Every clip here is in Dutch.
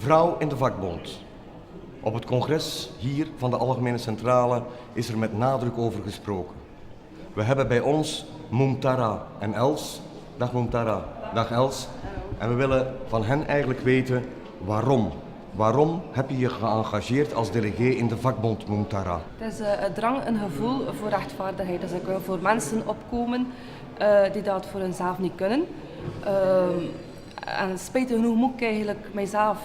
Vrouw in de vakbond. Op het congres hier van de Algemene Centrale is er met nadruk over gesproken. We hebben bij ons Mumtara en Els. Dag Mumtara, dag Els. En we willen van hen eigenlijk weten waarom. Waarom heb je je geëngageerd als delegé in de vakbond Mumtara? Het is een drang, een gevoel voor rechtvaardigheid. Dus ik wil voor mensen opkomen die dat voor hunzelf niet kunnen. En spijtig genoeg moet ik eigenlijk mijzelf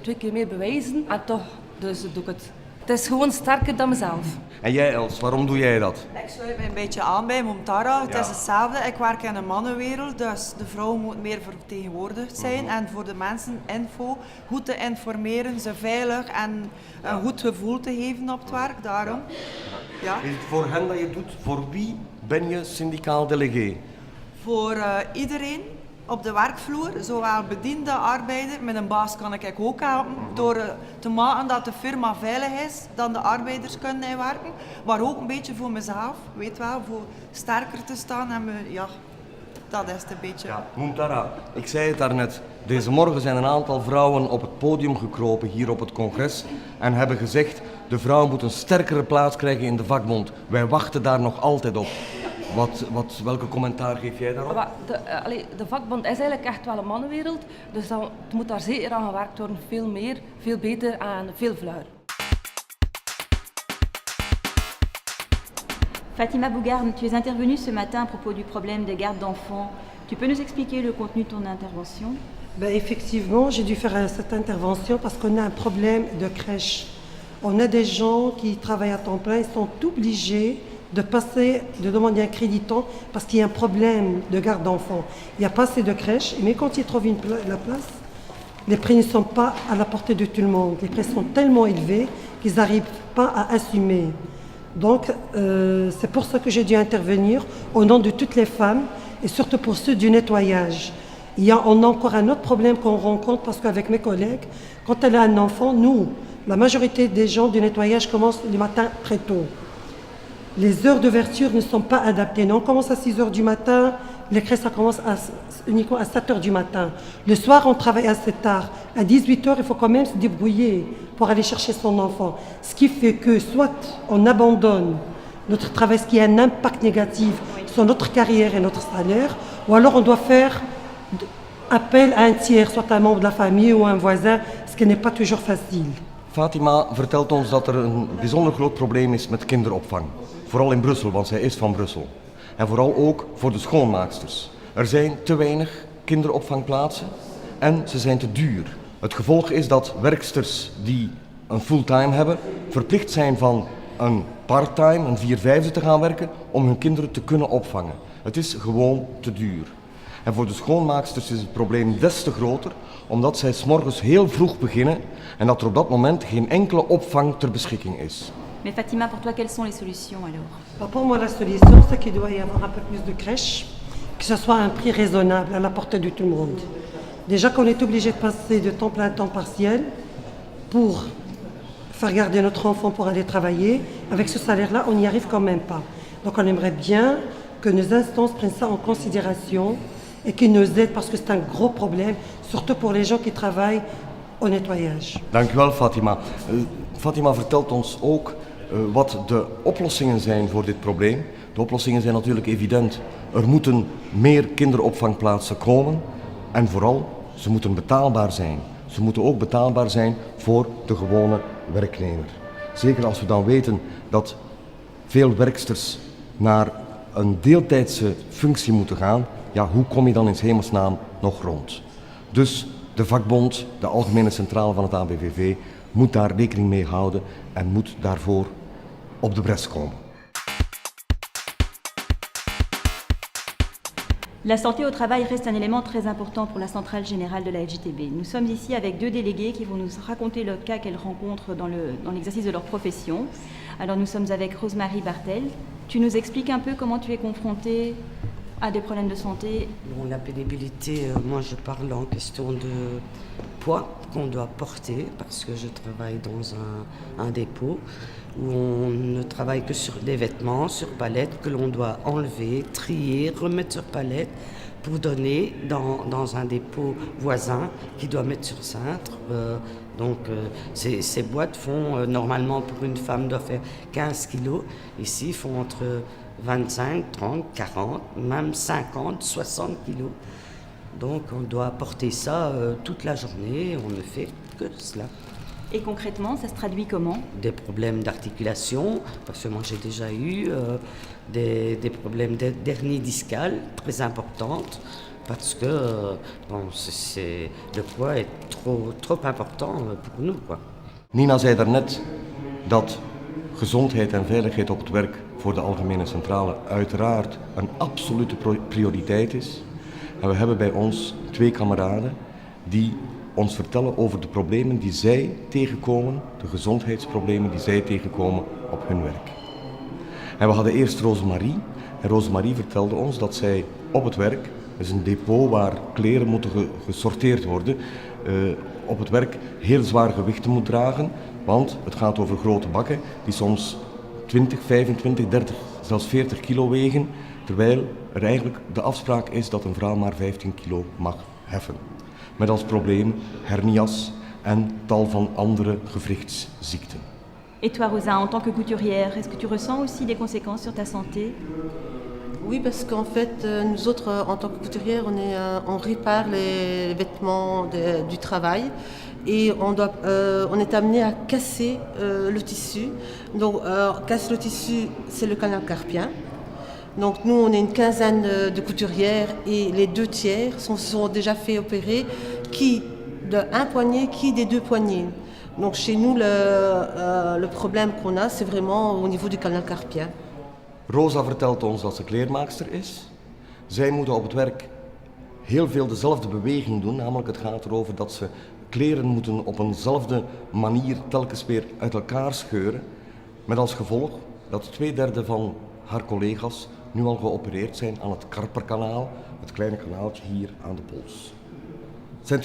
2 keer meer bewijzen. En toch, dus doe ik het. Het is gewoon sterker dan mezelf. En jij Els, waarom doe jij dat? Ik sluit me een beetje aan bij Mumtara. Het is hetzelfde. Ik werk in een mannenwereld, dus de vrouw moet meer vertegenwoordigd zijn. En voor de mensen info, goed te informeren, ze veilig en een goed gevoel te geven op het werk. Daarom. Ja. Is het voor hen dat je doet? Voor wie ben je syndicaal delegé? Voor iedereen op de werkvloer, zowel bediende arbeider, met een baas kan ik ook helpen, door te maken dat de firma veilig is, dat de arbeiders kunnen werken, maar ook een beetje voor mezelf, weet wel, voor sterker te staan en dat is het een beetje. Ja, Mumtara, ik zei het daarnet, deze morgen zijn een aantal vrouwen op het podium gekropen hier op het congres en hebben gezegd, de vrouw moet een sterkere plaats krijgen in de vakbond. Wij wachten daar nog altijd op. Welke commentaar geef jij daarop? De vakbond is eigenlijk echt wel een mannenwereld, dus het moet daar zeker aan gewerkt worden, veel meer, veel beter en veel vlugger. Fatima Bougarde, tu es intervenue ce matin à propos du problème de garde d'enfants. Tu peux nous expliquer le contenu de ton intervention? Effectivement, j'ai dû faire cette intervention parce qu'on a un problème de crèche. On a des gens qui travaillent à temps plein, ils sont obligés de demander un crédit temps parce qu'il y a un problème de garde d'enfants. Il n'y a pas assez de crèches, mais quand ils trouvent la place, les prix ne sont pas à la portée de tout le monde. Les prix sont tellement élevés qu'ils n'arrivent pas à assumer. Donc c'est pour ça que j'ai dû intervenir au nom de toutes les femmes et surtout pour ceux du nettoyage. On a encore un autre problème qu'on rencontre parce qu'avec mes collègues, quand elle a un enfant, nous, la majorité des gens du nettoyage commencent le matin très tôt. Les heures d'ouverture ne sont pas adaptées. Nous, on commence à 6 h du matin, les crèches ça commence uniquement à 7 h du matin. Le soir, on travaille assez tard. À 18 h, il faut quand même se débrouiller pour aller chercher son enfant. Ce qui fait que soit on abandonne notre travail, ce qui a un impact négatif sur notre carrière et notre salaire, ou alors on doit faire appel à un tiers, soit un membre de la famille ou un voisin, ce qui n'est pas toujours facile. Fatima vertelt ons dat er een bijzonder groot probleem is met kinderopvang. Vooral in Brussel, want zij is van Brussel. En vooral ook voor de schoonmaaksters. Er zijn te weinig kinderopvangplaatsen en ze zijn te duur. Het gevolg is dat werksters die een fulltime hebben, verplicht zijn van een parttime, een 4/5 te gaan werken, om hun kinderen te kunnen opvangen. Het is gewoon te duur. En voor de schoonmaaksters is het probleem des te groter, omdat zij 's morgens heel vroeg beginnen en dat er op dat moment geen enkele opvang ter beschikking is. Mais Fatima, pour toi, quelles sont les solutions alors? Pour moi, la solution, c'est qu'il doit y avoir un peu plus de crèches, que ce soit à un prix raisonnable, à la portée de tout le monde. Déjà qu'on est obligé de passer de temps plein à temps partiel pour faire garder notre enfant pour aller travailler, avec ce salaire-là, on n'y arrive quand même pas. Donc on aimerait bien que nos instances prennent ça en considération et qu'ils nous aident parce que c'est un gros problème, surtout pour les gens qui travaillent au nettoyage. Dank u wel, Fatima. Fatima vertelt ons ook wat de oplossingen zijn voor dit probleem. De oplossingen zijn natuurlijk evident. Er moeten meer kinderopvangplaatsen komen en vooral, ze moeten betaalbaar zijn. Ze moeten ook betaalbaar zijn voor de gewone werknemer. Zeker als we dan weten dat veel werksters naar een deeltijdse functie moeten gaan, ja, hoe kom je dan in 's hemelsnaam nog rond? Dus de vakbond, de Algemene Centrale van het ABVV, moet daar rekening mee houden en moet daarvoor op de bres komen. La santé au travail reste un élément très important pour la centrale générale de la FJTB. Nous sommes ici avec 2 délégués qui vont nous raconter le cas qu'elles rencontrent dans l'exercice de leur profession. Alors nous sommes avec Rosemarie Bartel. Tu nous expliques un peu comment tu es confrontée à des problèmes de santé? Bon, la pénibilité, moi je parle en question de poids qu'on doit porter parce que je travaille dans un dépôt où on ne travaille que sur des vêtements, sur palettes que l'on doit enlever, trier, remettre sur palette pour donner dans un dépôt voisin qui doit mettre sur cintre. Donc ces boîtes font, normalement pour une femme, doit faire 15 kilos. Ici, ils font entre 25, 30, 40, même 50, 60 kilos. Donc on doit porter ça toute la journée, on ne fait que cela. Et concrètement, ça se traduit comment? Des problèmes d'articulation, parce que moi j'ai déjà eu des problèmes d'hernie discale très importantes, parce que le poids est trop important pour nous, quoi. Nina zei daarnet dat gezondheid en veiligheid op het werk voor de Algemene Centrale uiteraard een absolute prioriteit is. En we hebben bij ons 2 kameraden die ons vertellen over de problemen die zij tegenkomen, de gezondheidsproblemen die zij tegenkomen op hun werk. En we hadden eerst Rosemarie. En Rosemarie vertelde ons dat zij op het werk, dat is een depot waar kleren moeten gesorteerd worden, op het werk heel zwaar gewichten moet dragen, want het gaat over grote bakken die soms 20, 25, 30, zelfs 40 kilo wegen, terwijl er eigenlijk de afspraak is dat een vrouw maar 15 kilo mag heffen. Met als probleem hernias en tal van andere gewrichtsziekten. Et toi, Rosa, en tant que couturière, est-ce que tu ressens aussi des conséquences sur ta santé? Oui, parce qu'en fait, nous autres, en tant que couturières, on répare les vêtements du travail et on est amené à casser le tissu. Donc, casser le tissu, c'est le canal carpien. Donc nous, on est une quinzaine de couturières et les 2 tiers se sont déjà fait opérer, qui d'un poignet, qui des 2 poignets. Donc chez nous, le problème qu'on a, c'est vraiment au niveau du canal carpien. Rosa vertelt ons dat ze kleermaakster is. Zij moeten op het werk heel veel dezelfde beweging doen, namelijk het gaat erover dat ze kleren moeten op eenzelfde manier telkens weer uit elkaar scheuren. Met als gevolg dat 2/3 van haar collega's nu al geopereerd zijn aan het karperkanaal, het kleine kanaaltje hier aan de pols. Het zijn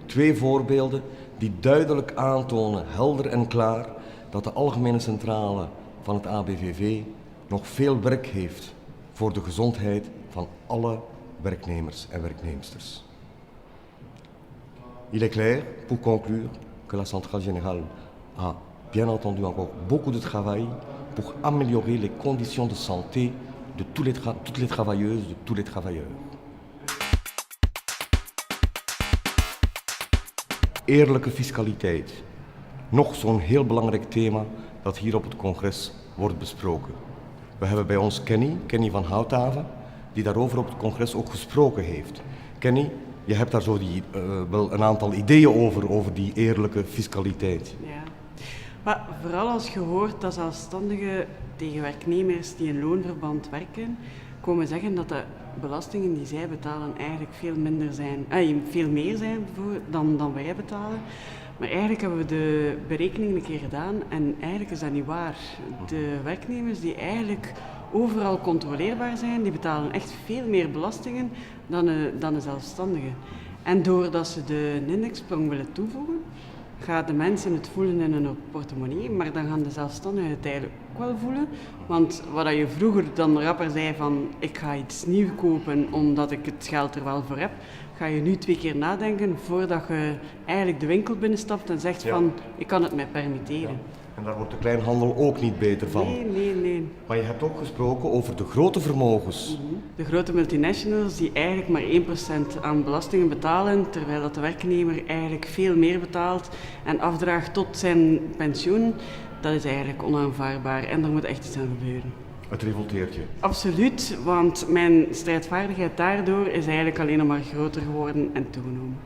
2 voorbeelden die duidelijk aantonen, helder en klaar, dat de Algemene Centrale van het ABVV nog veel werk heeft voor de gezondheid van alle werknemers en werknemsters. Il est clair, pour conclure, que la Centrale Générale a bien entendu encore beaucoup de travail pour améliorer les conditions de santé de toutes les travailleuses, de tous les travailleurs. Eerlijke fiscaliteit. Nog zo'n heel belangrijk thema dat hier op het congres wordt besproken. We hebben bij ons Kenny van Houthaven, die daarover op het congres ook gesproken heeft. Kenny, je hebt daar zo wel een aantal ideeën over die eerlijke fiscaliteit. Ja. Maar vooral als je hoort dat zelfstandigen tegen werknemers die in loonverband werken, komen zeggen dat de belastingen die zij betalen eigenlijk veel meer zijn dan wij betalen. Maar eigenlijk hebben we de berekening een keer gedaan en eigenlijk is dat niet waar. De werknemers die eigenlijk overal controleerbaar zijn, die betalen echt veel meer belastingen dan de zelfstandigen. En doordat ze de indexsprong willen toevoegen, gaan de mensen het voelen in hun portemonnee, maar dan gaan de zelfstandigen het eigenlijk ook wel voelen. Want wat je vroeger dan rapper zei van ik ga iets nieuws kopen omdat ik het geld er wel voor heb, ga je nu 2 keer nadenken voordat je eigenlijk de winkel binnenstapt en zegt van ik kan het mij permitteren. Ja. En daar wordt de kleinhandel ook niet beter van. Nee. Maar je hebt ook gesproken over de grote vermogens. De grote multinationals die eigenlijk maar 1% aan belastingen betalen, terwijl dat de werknemer eigenlijk veel meer betaalt en afdraagt tot zijn pensioen, dat is eigenlijk onaanvaardbaar en daar moet echt iets aan gebeuren. Het revolteert je. Absoluut, want mijn strijdvaardigheid daardoor is eigenlijk alleen nog maar groter geworden en toegenomen.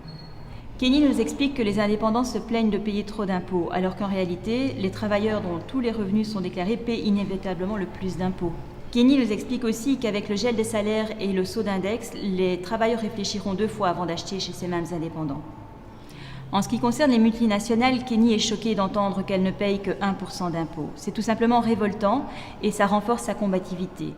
Kenny nous explique que les indépendants se plaignent de payer trop d'impôts, alors qu'en réalité, les travailleurs dont tous les revenus sont déclarés paient inévitablement le plus d'impôts. Kenny nous explique aussi qu'avec le gel des salaires et le saut d'index, les travailleurs réfléchiront 2 fois avant d'acheter chez ces mêmes indépendants. En ce qui concerne les multinationales, Kenny est choquée d'entendre qu'elles ne payent que 1% d'impôts. C'est tout simplement révoltant et ça renforce sa combativité.